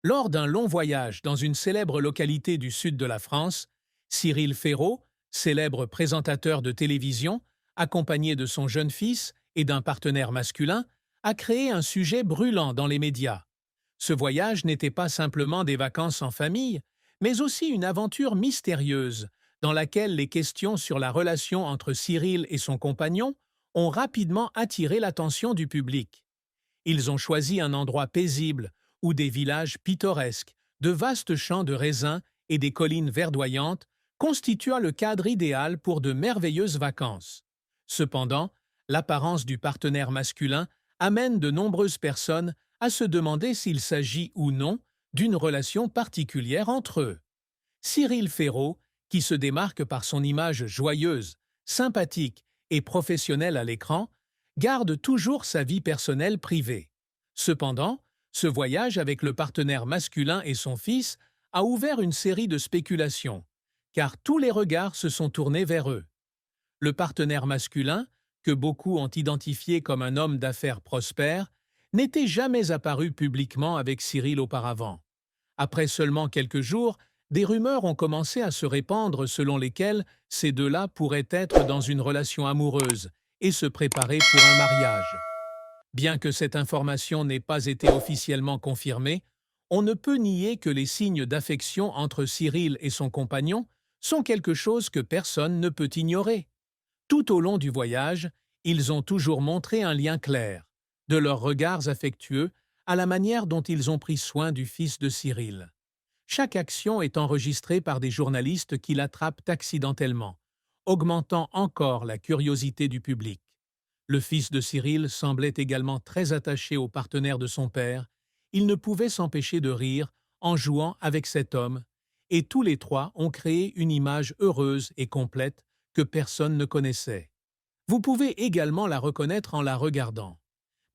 Lors d'un long voyage dans une célèbre localité du sud de la France, Cyril Ferraud, célèbre présentateur de télévision, accompagné de son jeune fils et d'un partenaire masculin, a créé un sujet brûlant dans les médias. Ce voyage n'était pas simplement des vacances en famille, mais aussi une aventure mystérieuse, dans laquelle les questions sur la relation entre Cyril et son compagnon ont rapidement attiré l'attention du public. Ils ont choisi un endroit paisible, où des villages pittoresques, de vastes champs de raisins et des collines verdoyantes constituent le cadre idéal pour de merveilleuses vacances. Cependant, l'apparence du partenaire masculin amène de nombreuses personnes à se demander s'il s'agit ou non d'une relation particulière entre eux. Cyril Ferraud, qui se démarque par son image joyeuse, sympathique et professionnelle à l'écran, garde toujours sa vie personnelle privée. Cependant, ce voyage avec le partenaire masculin et son fils a ouvert une série de spéculations, car tous les regards se sont tournés vers eux. Le partenaire masculin, que beaucoup ont identifié comme un homme d'affaires prospère, n'était jamais apparu publiquement avec Cyril auparavant. Après seulement quelques jours, des rumeurs ont commencé à se répandre selon lesquelles ces deux-là pourraient être dans une relation amoureuse et se préparer pour un mariage. Bien que cette information n'ait pas été officiellement confirmée, on ne peut nier que les signes d'affection entre Cyril et son compagnon sont quelque chose que personne ne peut ignorer. Tout au long du voyage, ils ont toujours montré un lien clair, de leurs regards affectueux à la manière dont ils ont pris soin du fils de Cyril. Chaque action est enregistrée par des journalistes qui l'attrapent accidentellement, augmentant encore la curiosité du public. Le fils de Cyril semblait également très attaché au partenaire de son père. Il ne pouvait s'empêcher de rire en jouant avec cet homme, et tous les trois ont créé une image heureuse et complète que personne ne connaissait. Vous pouvez également la reconnaître en la regardant.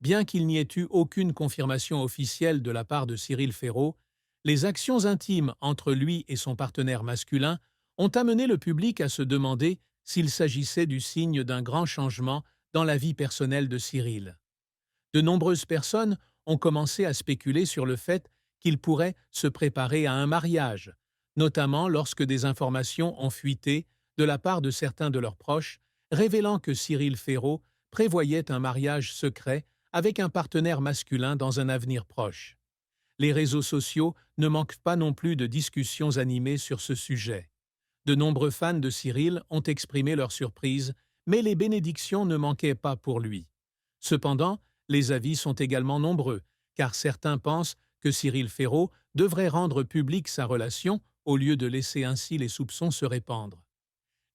Bien qu'il n'y ait eu aucune confirmation officielle de la part de Cyril Ferraud, les actions intimes entre lui et son partenaire masculin ont amené le public à se demander s'il s'agissait du signe d'un grand changement dans la vie personnelle de Cyril. De nombreuses personnes ont commencé à spéculer sur le fait qu'il pourrait se préparer à un mariage, notamment lorsque des informations ont fuité de la part de certains de leurs proches, révélant que Cyril Ferraud prévoyait un mariage secret avec un partenaire masculin dans un avenir proche. Les réseaux sociaux ne manquent pas non plus de discussions animées sur ce sujet. De nombreux fans de Cyril ont exprimé leur surprise, mais les bénédictions ne manquaient pas pour lui. Cependant, les avis sont également nombreux, car certains pensent que Cyril Ferraud devrait rendre publique sa relation au lieu de laisser ainsi les soupçons se répandre.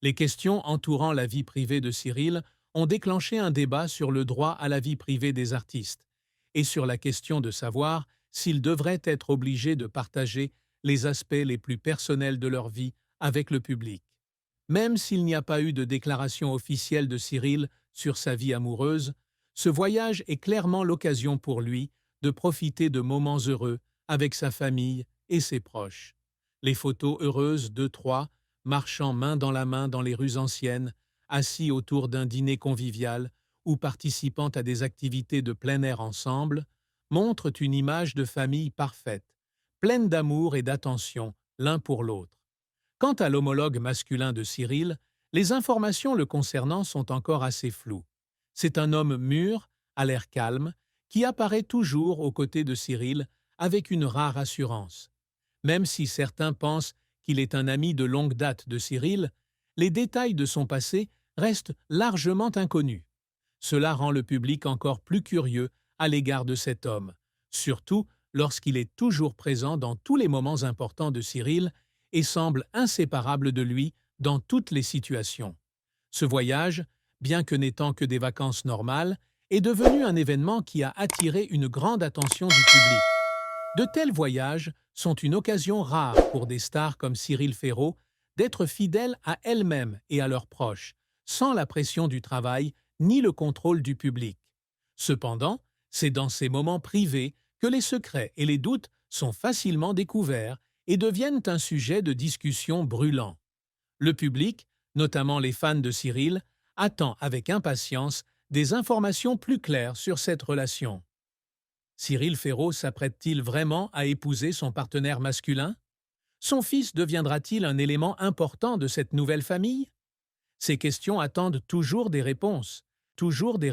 Les questions entourant la vie privée de Cyril ont déclenché un débat sur le droit à la vie privée des artistes et sur la question de savoir s'ils devraient être obligés de partager les aspects les plus personnels de leur vie avec le public. Même s'il n'y a pas eu de déclaration officielle de Cyril sur sa vie amoureuse, ce voyage est clairement l'occasion pour lui de profiter de moments heureux avec sa famille et ses proches. Les photos heureuses d'eux trois, marchant main dans les rues anciennes, assis autour d'un dîner convivial ou participant à des activités de plein air ensemble, montrent une image de famille parfaite, pleine d'amour et d'attention l'un pour l'autre. Quant à l'homologue masculin de Cyril, les informations le concernant sont encore assez floues. C'est un homme mûr, à l'air calme, qui apparaît toujours aux côtés de Cyril avec une rare assurance. Même si certains pensent qu'il est un ami de longue date de Cyril, les détails de son passé restent largement inconnus. Cela rend le public encore plus curieux à l'égard de cet homme, surtout lorsqu'il est toujours présent dans tous les moments importants de Cyril et semble inséparable de lui dans toutes les situations. Ce voyage, bien que n'étant que des vacances normales, est devenu un événement qui a attiré une grande attention du public. De tels voyages sont une occasion rare pour des stars comme Cyril Ferraud d'être fidèles à elles-mêmes et à leurs proches, sans la pression du travail ni le contrôle du public. Cependant, c'est dans ces moments privés que les secrets et les doutes sont facilement découverts et deviennent un sujet de discussion brûlant. Le public, notamment les fans de Cyril, attend avec impatience des informations plus claires sur cette relation. Cyril Ferraud s'apprête-t-il vraiment à épouser son partenaire masculin? Son fils deviendra-t-il un élément important de cette nouvelle famille? Ces questions attendent toujours des réponses. Toujours des